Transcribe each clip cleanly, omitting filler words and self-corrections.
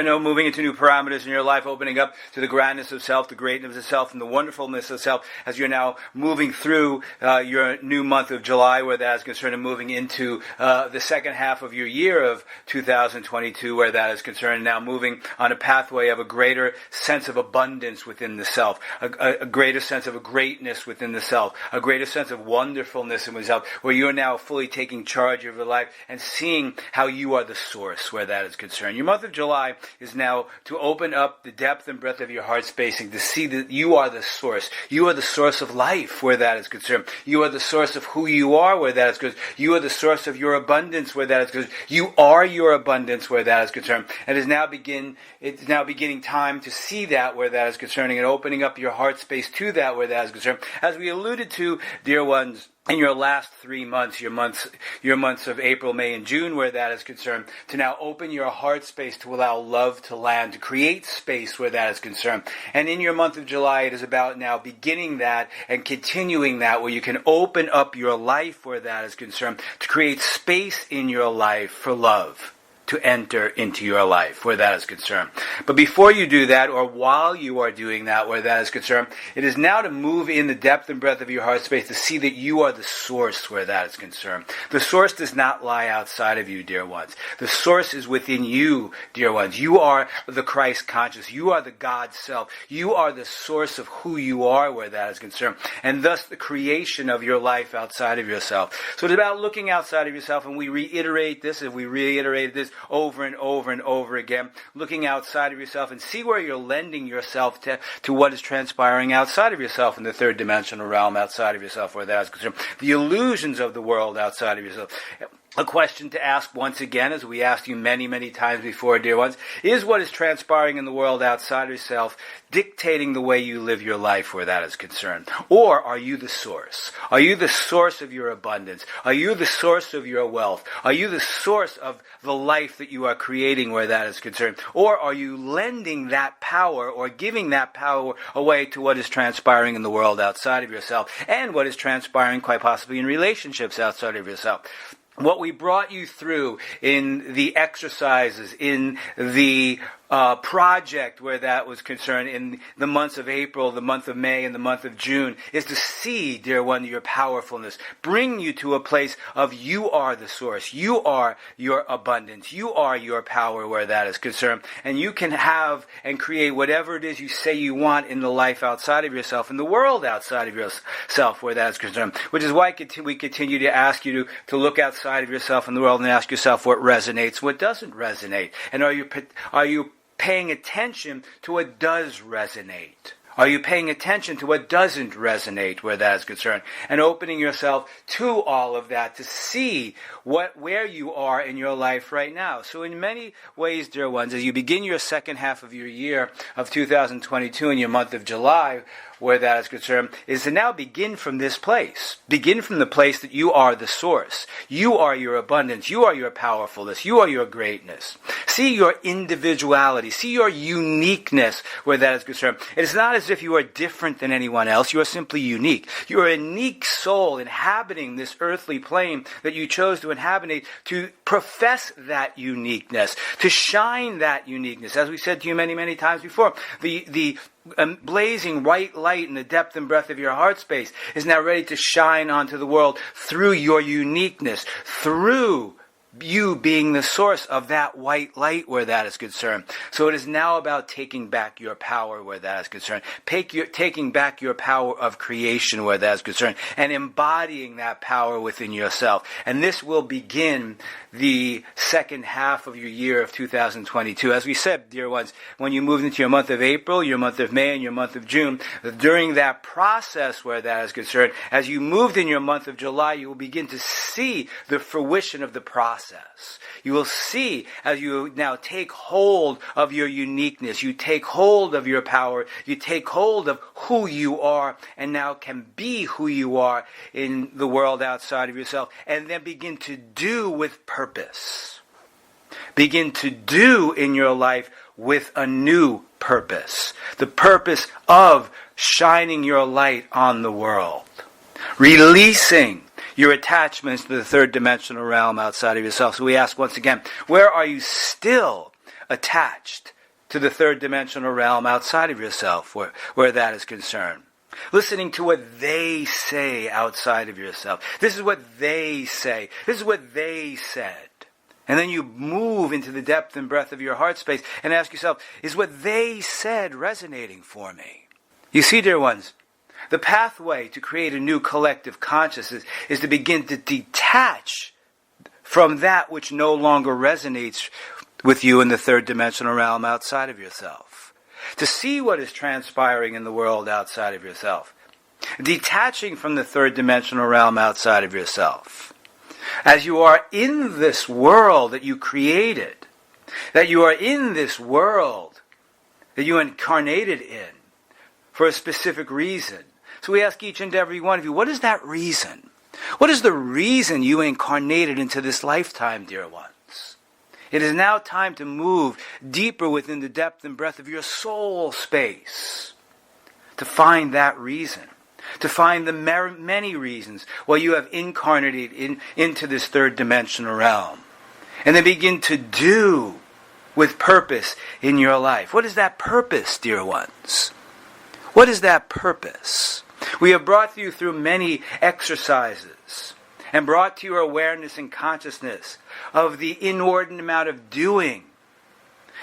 moving into new parameters in your life, opening up to the grandness of self, the greatness of self, and the wonderfulness of self as you're now moving through your new month of July, where that is concerned, and moving into the second half of your year of 2022, where that is concerned, and now moving on a pathway of a greater sense of abundance within the self, a greater sense of a greatness within the self, a greater sense of wonderfulness in yourself, where you're now fully taking charge of your life and seeing how you are the source where that is concerned. Your month of July is now to open up the depth and breadth of your heart spacing to see that you are the source. You are the source of life where that is concerned. You are the source of who you are where that is concerned. You are the source of your abundance where that is concerned. You are your abundance where that is concerned. And it's now beginning time to see that where that is concerning, and opening up your heart space to that where that is concerned. As we alluded to, dear ones, in your last 3 months, your months of April, May, and June, where that is concerned, to now open your heart space to allow love to land, to create space where that is concerned. And in your month of July, it is about now beginning that and continuing that, where you can open up your life where that is concerned, to create space in your life for love to enter into your life where that is concerned. But before you do that, or while you are doing that where that is concerned, it is now to move in the depth and breadth of your heart space to see that you are the source where that is concerned. The source does not lie outside of you, dear ones. The source is within you, dear ones. You are the Christ conscious. You are the God self. You are the source of who you are where that is concerned, and thus the creation of your life outside of yourself. So it's about looking outside of yourself, and we reiterate this over and over and over again, looking outside of yourself and see where you're lending yourself to what is transpiring outside of yourself in the third dimensional realm outside of yourself where that is concerned. The illusions of the world outside of yourself. A question to ask once again, as we asked you many, many times before, dear ones, is what is transpiring in the world outside of yourself dictating the way you live your life where that is concerned? Or are you the source? Are you the source of your abundance? Are you the source of your wealth? Are you the source of the life that you are creating where that is concerned? Or are you lending that power or giving that power away to what is transpiring in the world outside of yourself, and what is transpiring quite possibly in relationships outside of yourself? What we brought you through in the exercises, in the project where that was concerned, in the months of April, the month of May, and the month of June, is to see, dear one, your powerfulness. Bring you to a place of you are the source. You are your abundance. You are your power where that is concerned. And you can have and create whatever it is you say you want in the life outside of yourself, in the world outside of yourself where that is concerned. Which is why we continue to ask you to look outside of yourself in the world and ask yourself what resonates, what doesn't resonate. And are you paying attention to what does resonate? Are you paying attention to what doesn't resonate where that is concerned? And opening yourself to all of that to see where you are in your life right now. So in many ways, dear ones, as you begin your second half of your year of 2022 in your month of July, where that is concerned, is to now begin from this place. Begin from the place that you are the source. You are your abundance. You are your powerfulness. You are your greatness. See your individuality. See your uniqueness where that is concerned. It is not as if you are different than anyone else. You are simply unique. You are a unique soul inhabiting this earthly plane that you chose to inhabit, to profess that uniqueness, to shine that uniqueness. As we said to you many, many times before, the blazing white light in the depth and breadth of your heart space is now ready to shine onto the world through your uniqueness, through you being the source of that white light where that is concerned. So it is now about taking back your power where that is concerned. Taking back your power of creation where that is concerned, and embodying that power within yourself. And this will begin the second half of your year of 2022. As we said, dear ones, when you move into your month of April, your month of May, and your month of June, during that process where that is concerned, as you moved in your month of July, you will begin to see the fruition of the process. You will see as you now take hold of your uniqueness, you take hold of your power, you take hold of who you are, and now can be who you are in the world outside of yourself, and then begin to do with purpose. Begin to do in your life with a new purpose. The purpose of shining your light on the world. Releasing your attachments to the third dimensional realm outside of yourself. So we ask once again, where are you still attached to the third dimensional realm outside of yourself where that is concerned. Listening to what they say outside of yourself. This is what they say. This is what they said. And then you move into the depth and breadth of your heart space and ask yourself, is what they said resonating for me? You see, dear ones, the pathway to create a new collective consciousness is to begin to detach from that which no longer resonates with you in the third dimensional realm outside of yourself. To see what is transpiring in the world outside of yourself. Detaching from the third dimensional realm outside of yourself. As you are in this world that you created, that you are in this world that you incarnated in for a specific reason. So we ask each and every one of you, what is that reason? What is the reason you incarnated into this lifetime, dear ones? It is now time to move deeper within the depth and breadth of your soul space to find that reason. To find the many reasons why you have incarnated into this third dimensional realm. And then begin to do with purpose in your life. What is that purpose, dear ones? What is that purpose? We have brought you through many exercises and brought to your awareness and consciousness of the inordinate amount of doing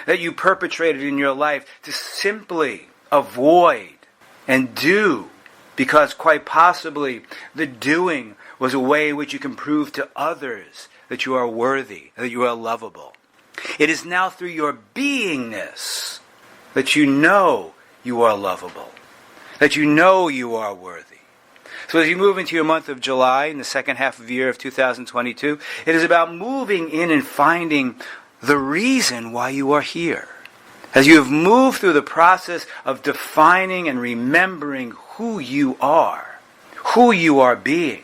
that you perpetrated in your life to simply avoid and do. Because quite possibly the doing was a way in which you can prove to others that you are worthy, that you are lovable. It is now through your beingness that you know you are lovable, that you know you are worthy. So as you move into your month of July, in the second half of the year of 2022, it is about moving in and finding the reason why you are here. As you have moved through the process of defining and remembering who you are being,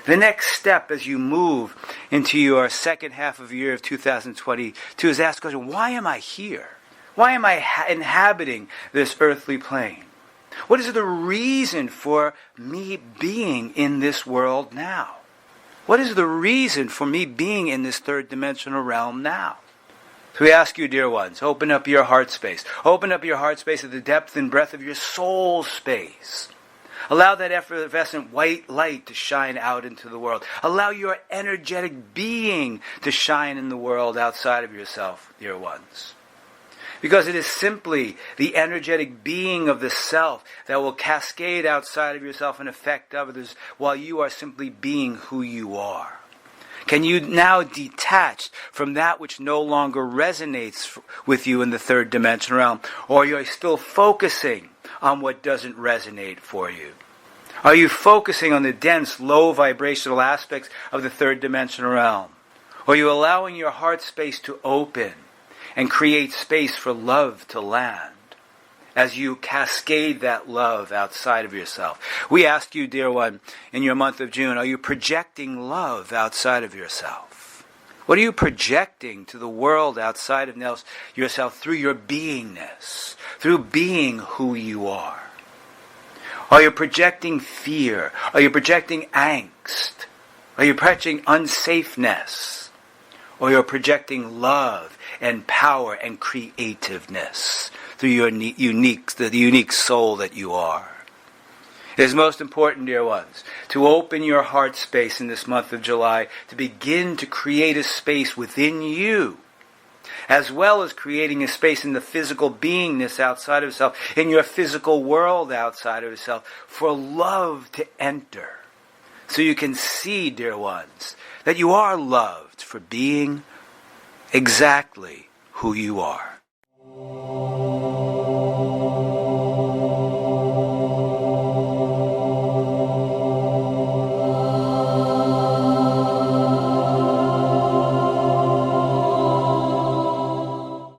the next step as you move into your second half of the year of 2022 is ask the question, why am I here? Why am I inhabiting this earthly plane? What is the reason for me being in this world now? What is the reason for me being in this third dimensional realm now? So we ask you, dear ones, open up your heart space. Open up your heart space at the depth and breadth of your soul space. Allow that effervescent white light to shine out into the world. Allow your energetic being to shine in the world outside of yourself, dear ones. Because it is simply the energetic being of the self that will cascade outside of yourself and affect others while you are simply being who you are. Can you now detach from that which no longer resonates with you in the third dimensional realm? Or are you still focusing on what doesn't resonate for you? Are you focusing on the dense, low vibrational aspects of the third dimensional realm? Or are you allowing your heart space to open and create space for love to land as you cascade that love outside of yourself? We ask you, dear one, in your month of June, are you projecting love outside of yourself? What are you projecting to the world outside of yourself through your beingness, through being who you are? Are you projecting fear? Are you projecting angst? Are you projecting unsafeness? Or you're projecting love and power and creativeness through your the unique soul that you are? It is most important, dear ones, to open your heart space in this month of July to begin to create a space within you, as well as creating a space in the physical beingness outside of yourself, in your physical world outside of yourself, for love to enter. So you can see, dear ones, that you are loved for being exactly who you are.